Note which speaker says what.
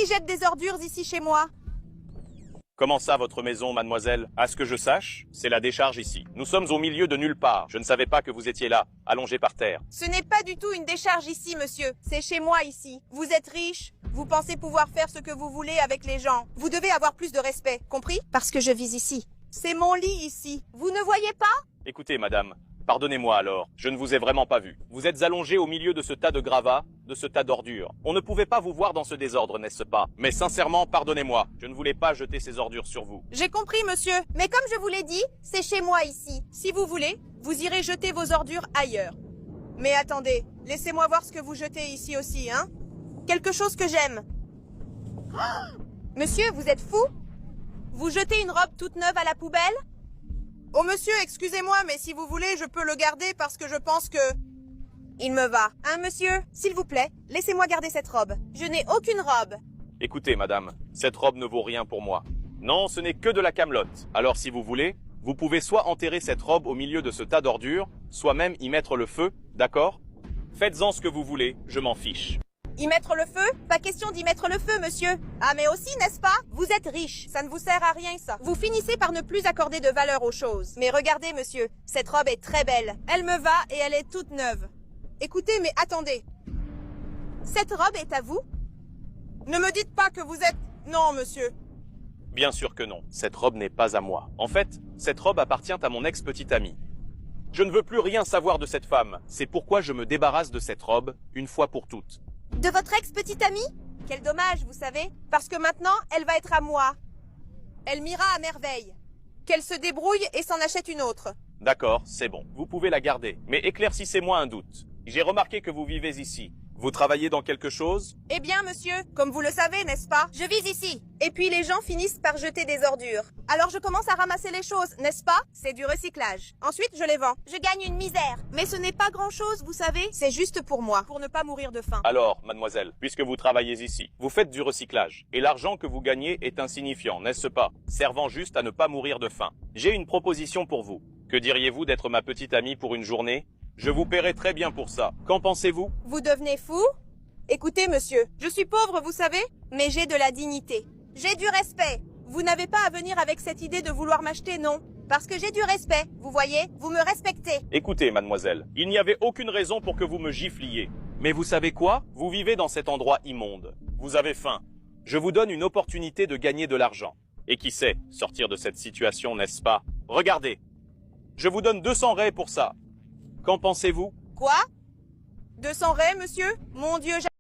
Speaker 1: qui jette des ordures ici chez moi?
Speaker 2: Comment ça, votre maison, mademoiselle? À ce que je sache, c'est la décharge ici. Nous sommes au milieu de nulle part. Je ne savais pas que vous étiez là, allongé par terre.
Speaker 1: Ce n'est pas du tout une décharge ici, monsieur. C'est chez moi ici. Vous êtes riche. Vous pensez pouvoir faire ce que vous voulez avec les gens. Vous devez avoir plus de respect, compris? Parce que je vis ici. C'est mon lit ici. Vous ne voyez pas?
Speaker 2: Écoutez, madame, pardonnez-moi alors, je ne vous ai vraiment pas vu. Vous êtes allongé au milieu de ce tas de gravats, de ce tas d'ordures. On ne pouvait pas vous voir dans ce désordre, n'est-ce pas? Mais sincèrement, pardonnez-moi, je ne voulais pas jeter ces ordures sur vous.
Speaker 1: J'ai compris, monsieur. Mais comme je vous l'ai dit, c'est chez moi ici. Si vous voulez, vous irez jeter vos ordures ailleurs. Mais attendez, laissez-moi voir ce que vous jetez ici aussi, hein? Quelque chose que j'aime. Monsieur, vous êtes fou? Vous jetez une robe toute neuve à la poubelle? Oh monsieur, excusez-moi, mais si vous voulez, je peux le garder parce que je pense que... Il me va. Hein, monsieur? S'il vous plaît, laissez-moi garder cette robe. Je n'ai aucune robe.
Speaker 2: Écoutez, madame, cette robe ne vaut rien pour moi. Non, ce n'est que de la camelote. Alors si vous voulez, vous pouvez soit enterrer cette robe au milieu de ce tas d'ordures, soit même y mettre le feu, d'accord? Faites-en ce que vous voulez, je m'en fiche.
Speaker 1: Y mettre le feu? Pas question d'y mettre le feu, monsieur. Ah, mais aussi, n'est-ce pas? Vous êtes riche. Ça ne vous sert à rien, ça. Vous finissez par ne plus accorder de valeur aux choses. Mais regardez, monsieur, cette robe est très belle. Elle me va et elle est toute neuve. Écoutez, mais attendez. Cette robe est à vous? Ne me dites pas que vous êtes... Non, monsieur.
Speaker 2: Bien sûr que non, cette robe n'est pas à moi. En fait, cette robe appartient à mon ex-petite amie. Je ne veux plus rien savoir de cette femme. C'est pourquoi je me débarrasse de cette robe, une fois pour toutes.
Speaker 1: De votre ex-petite amie? Quel dommage, vous savez. Parce que maintenant, elle va être à moi. Elle m'ira à merveille. Qu'elle se débrouille et s'en achète une autre.
Speaker 2: D'accord, c'est bon. Vous pouvez la garder. Mais éclaircissez-moi un doute. J'ai remarqué que vous vivez ici. Vous travaillez dans quelque chose?
Speaker 1: Eh bien, monsieur, comme vous le savez, n'est-ce pas? Je vis ici. Et puis les gens finissent par jeter des ordures. Alors je commence à ramasser les choses, n'est-ce pas? C'est du recyclage. Ensuite, je les vends. Je gagne une misère. Mais ce n'est pas grand-chose, vous savez. C'est juste pour moi, pour ne pas mourir de faim.
Speaker 2: Alors, mademoiselle, puisque vous travaillez ici, vous faites du recyclage. Et l'argent que vous gagnez est insignifiant, n'est-ce pas? Servant juste à ne pas mourir de faim. J'ai une proposition pour vous. Que diriez-vous d'être ma petite amie pour une journée? Je vous paierai très bien pour ça. Qu'en pensez-vous?
Speaker 1: Vous devenez fou? Écoutez, monsieur, je suis pauvre, vous savez, mais j'ai de la dignité. J'ai du respect. Vous n'avez pas à venir avec cette idée de vouloir m'acheter, non? Parce que j'ai du respect, vous voyez? Vous me respectez.
Speaker 2: Écoutez, mademoiselle, il n'y avait aucune raison pour que vous me gifliez. Mais vous savez quoi? Vous vivez dans cet endroit immonde. Vous avez faim. Je vous donne une opportunité de gagner de l'argent. Et qui sait, sortir de cette situation, n'est-ce pas? Regardez. Je vous donne 200 raies pour ça. Qu'en pensez-vous?
Speaker 1: Quoi? 200 raies, monsieur? Mon Dieu,